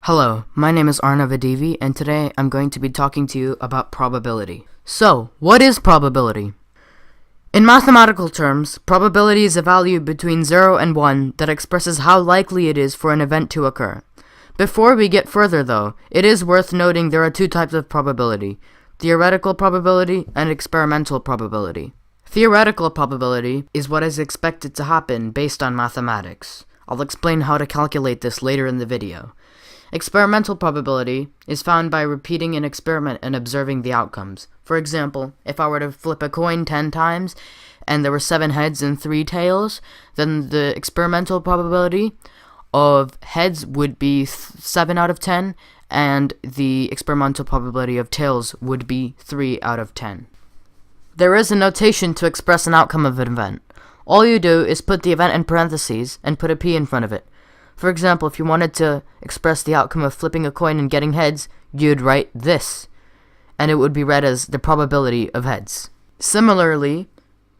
Hello, my name is Arnav Adivi, and today I'm going to be talking to you about probability. So, what is probability? In mathematical terms, probability is a value between 0 and 1 that expresses how likely it is for an event to occur. Before we get further though, it is worth noting there are two types of probability: theoretical probability and experimental probability. Theoretical probability is what is expected to happen based on mathematics. I'll explain how to calculate this later in the video. Experimental probability is found by repeating an experiment and observing the outcomes. For example, if I were to flip a coin 10 times and there were 7 heads and 3 tails, then the experimental probability of heads would be 7 out of 10, and the experimental probability of tails would be 3 out of 10. There is a notation to express an outcome of an event. All you do is put the event in parentheses and put a p in front of it. For example, if you wanted to express the outcome of flipping a coin and getting heads, you'd write this, and it would be read as the probability of heads. Similarly,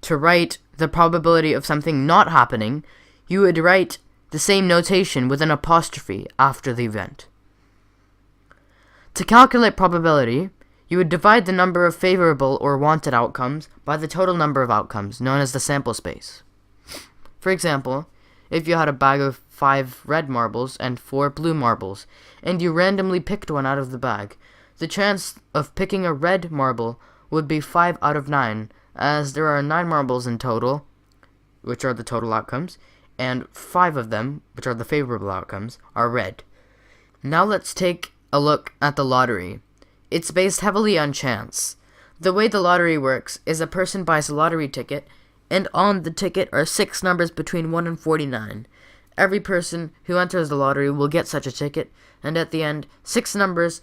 to write the probability of something not happening, you would write the same notation with an apostrophe after the event. To calculate probability, you would divide the number of favorable or wanted outcomes by the total number of outcomes, known as the sample space. For example, if you had a bag of 5 red marbles and 4 blue marbles, and you randomly picked one out of the bag, the chance of picking a red marble would be 5 out of 9, as there are 9 marbles in total, which are the total outcomes, and 5 of them, which are the favorable outcomes, are red. Now let's take a look at the lottery. It's based heavily on chance. The way the lottery works is a person buys a lottery ticket, and on the ticket are 6 numbers between 1 and 49. Every person who enters the lottery will get such a ticket, and at the end, 6 numbers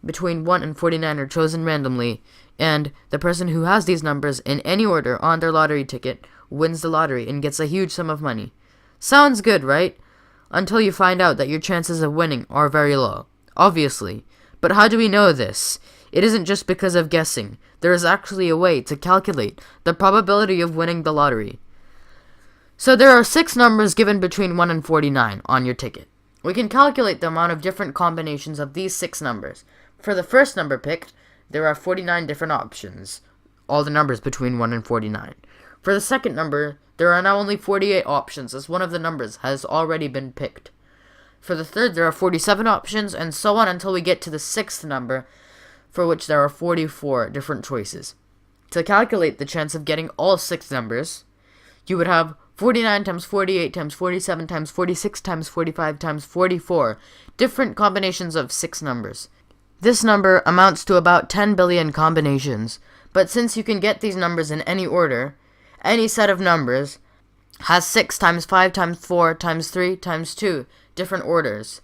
between 1 and 49 are chosen randomly, and the person who has these numbers in any order on their lottery ticket wins the lottery and gets a huge sum of money. Sounds good, right? Until you find out that your chances of winning are very low, obviously. But how do we know this? It isn't just because of guessing. There is actually a way to calculate the probability of winning the lottery. So there are 6 numbers given between 1 and 49 on your ticket. We can calculate the amount of different combinations of these 6 numbers. For the first number picked, there are 49 different options, all the numbers between 1 and 49. For the second number, there are now only 48 options, as one of the numbers has already been picked. For the third, there are 47 options, and so on until we get to the 6th number, for which there are 44 different choices. To calculate the chance of getting all 6 numbers, you would have 49 times 48 times 47 times 46 times 45 times 44 different combinations of 6 numbers. This number amounts to about 10 billion combinations, but since you can get these numbers in any order, any set of numbers has 6 times 5 times 4 times 3 times 2 different orders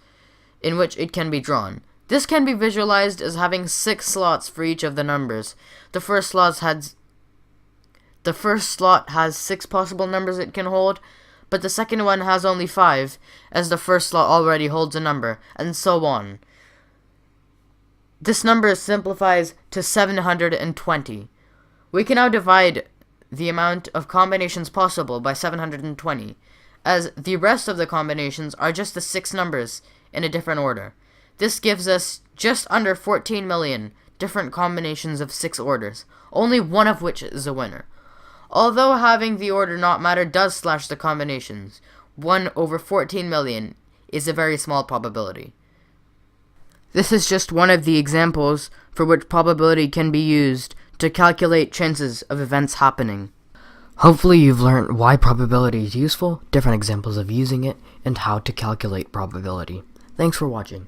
in which it can be drawn. This can be visualized as having 6 slots for each of the numbers. The first slot has 6 possible numbers it can hold, but the second one has only 5, as the first slot already holds a number, and so on. This number simplifies to 720. We can now divide the amount of combinations possible by 720, as the rest of the combinations are just the 6 numbers in a different order. This gives us just under 14 million different combinations of 6 orders, only one of which is a winner. Although having the order not matter does slash the combinations, 1 over 14 million is a very small probability. This is just one of the examples for which probability can be used to calculate chances of events happening. Hopefully you've learned why probability is useful, different examples of using it, and how to calculate probability. Thanks for watching.